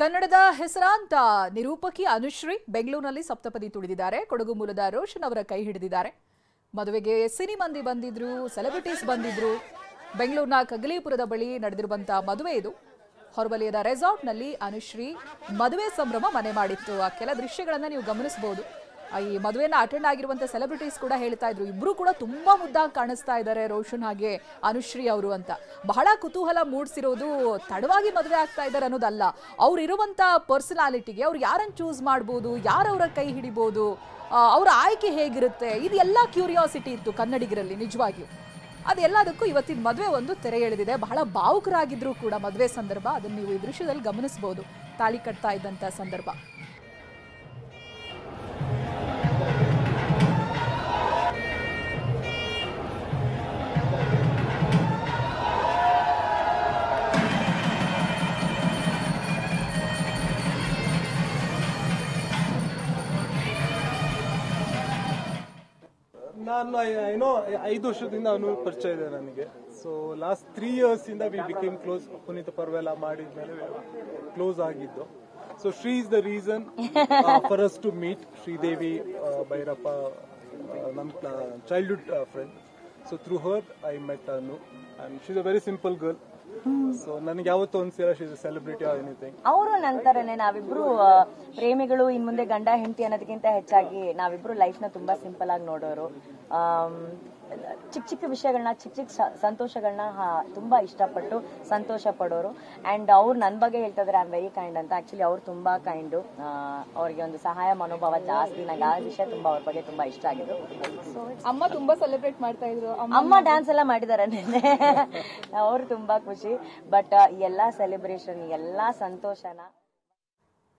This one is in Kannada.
ಕನ್ನಡದ ಹೆಸರಾಂತ ನಿರೂಪಕಿ ಅನುಶ್ರೀ ಬೆಂಗಳೂರಿನಲ್ಲಿ ಸಪ್ತಪದಿ ತುಳಿದಿದ್ದಾರೆ. ಕೊಡಗು ಮೂಲದ ರೋಷನ್ ಅವರ ಕೈ ಹಿಡಿದಿದ್ದಾರೆ. ಮದುವೆಗೆ ಸಿನಿ ಮಂದಿ ಬಂದಿದ್ರು, ಸೆಲೆಬ್ರಿಟೀಸ್ ಬಂದಿದ್ರು. ಬೆಂಗಳೂರಿನ ಕಗ್ಗಲೀಪುರದ ಬಳಿ ನಡೆದಿರುವಂತಹ ಮದುವೆ ಇದು. ಹೊರವಲಯದ ರೆಸಾರ್ಟ್ನಲ್ಲಿ ಅನುಶ್ರೀ ಮದುವೆ ಸಂಭ್ರಮ ಮನೆ ಮಾಡಿತ್ತು. ಆ ಕೆಲ ದೃಶ್ಯಗಳನ್ನು ನೀವು ಗಮನಿಸಬಹುದು. ಈ ಮದುವೆನ ಅಟೆಂಡ್ ಆಗಿರುವಂತ ಸೆಲೆಬ್ರಿಟೀಸ್ ಕೂಡ ಹೇಳ್ತಾ ಇದ್ರು, ಇಬ್ರು ಕೂಡ ತುಂಬಾ ಮುದ್ದಾಗಿ ಕಾಣಿಸ್ತಾ ಇದ್ದಾರೆ ರೋಷನ್ ಹಾಗೆ ಅನುಶ್ರೀ ಅವರು ಅಂತ. ಬಹಳ ಕುತೂಹಲ ಮೂಡಿಸಿರೋದು ತಡವಾಗಿ ಮದುವೆ ಆಗ್ತಾ ಇದ್ದಾರೆ ಅನ್ನೋದಲ್ಲ, ಅವ್ರು ಇರುವಂತ ಪರ್ಸನಾಲಿಟಿಗೆ ಅವ್ರು ಯಾರನ್ನು ಚೂಸ್ ಮಾಡ್ಬೋದು, ಯಾರವರ ಕೈ ಹಿಡಿಬೋದು, ಅವರ ಆಯ್ಕೆ ಹೇಗಿರುತ್ತೆ, ಇದೆಲ್ಲ ಕ್ಯೂರಿಯಾಸಿಟಿ ಇತ್ತು ಕನ್ನಡಿಗರಲ್ಲಿ ನಿಜವಾಗಿಯೂ. ಅದೆಲ್ಲದಕ್ಕೂ ಇವತ್ತಿನ ಮದುವೆ ಒಂದು ತೆರೆ ಎಳೆದಿದೆ. ಬಹಳ ಭಾವುಕರಾಗಿದ್ರು ಕೂಡ ಮದುವೆ ಸಂದರ್ಭ. ಅದನ್ನು ನೀವು ಈ ದೃಶ್ಯದಲ್ಲಿ ಗಮನಿಸಬಹುದು. ತಾಳಿ ಕಟ್ತಾ ಇದ್ದಂತ ಸಂದರ್ಭ. ನಾನು ಏನೋ 5 ವರ್ಷದಿಂದ ಅವನು ಪರಿಚಯ ಇದೆ ನನಗೆ. ಸೊ ಲಾಸ್ಟ್ 3 years ಇಂದ ವಿ ಬಿಕೇಮ್ ಕ್ಲೋಸ್. ಪುನೀತ್ ಪರ್ವೆಲ್ಲ ಮಾಡಿದ್ಮೇಲೆ ಕ್ಲೋಸ್ ಆಗಿದ್ದು. So Shree is the reason for us to meet. Sridevi Bhyrappa ನಮ್ಮ childhood friend. So through her I met Anu and she is a very simple girl. So ನನಗೆ ಯಾವತ್ತೂ ಅನ್ಸಿಲ್ಲ she is a celebrity or anything. ಅವರು ನಂತರನೇ ನಾವಿಬ್ರು ಪ್ರೇಮಿಗಳು. ಇನ್ ಮುಂದೆ ಗಂಡ ಹೆಂಡತಿ ಅನ್ನೋದಕ್ಕಿಂತ ಹೆಚ್ಚಾಗಿ ನಾವಿಬ್ರು ಲೈಫ್ ನ ತುಂಬಾ ಸಿಂಪಲ್ ಆಗಿ ನೋಡೋರು. ಚಿಕ್ಕ ಚಿಕ್ಕ ವಿಷಯಗಳನ್ನ, ಚಿಕ್ಕ ಚಿಕ್ಕ ಸಂತೋಷಗಳನ್ನ ತುಂಬಾ ಇಷ್ಟಪಟ್ಟು ಸಂತೋಷ ಪಡೋರು. ಅಂಡ್ ಅವ್ರು ನನ್ನ ಬಗ್ಗೆ ಹೇಳ್ತಾ ಇದಾರೆ ಐ ಆಮ್ ವೆರಿ ಕೈಂಡ್ ಅಂತ. ಆಕ್ಚುಲಿ ಅವ್ರು ತುಂಬಾ ಕೈಂಡು. ಅವ್ರಿಗೆ ಒಂದು ಸಹಾಯ ಮನೋಭಾವ ಜಾಸ್ತಿ. ನಂಗೆ ಆ ವಿಷಯ ತುಂಬಾ ಅವ್ರ ಬಗ್ಗೆ ತುಂಬಾ ಇಷ್ಟ ಆಗಿದ್ದು. ಅಮ್ಮ ತುಂಬಾ ಸೆಲೆಬ್ರೇಟ್ ಮಾಡ್ತಾ ಇದ್ರು. ಅಮ್ಮ ಡ್ಯಾನ್ಸ್ ಎಲ್ಲ ಮಾಡಿದಾರೆ ನೆನ್ನೆ. ಅವ್ರು ತುಂಬಾ ಖುಷಿ. ಬಟ್ ಎಲ್ಲಾ ಸೆಲೆಬ್ರೇಷನ್, ಎಲ್ಲಾ ಸಂತೋಷನ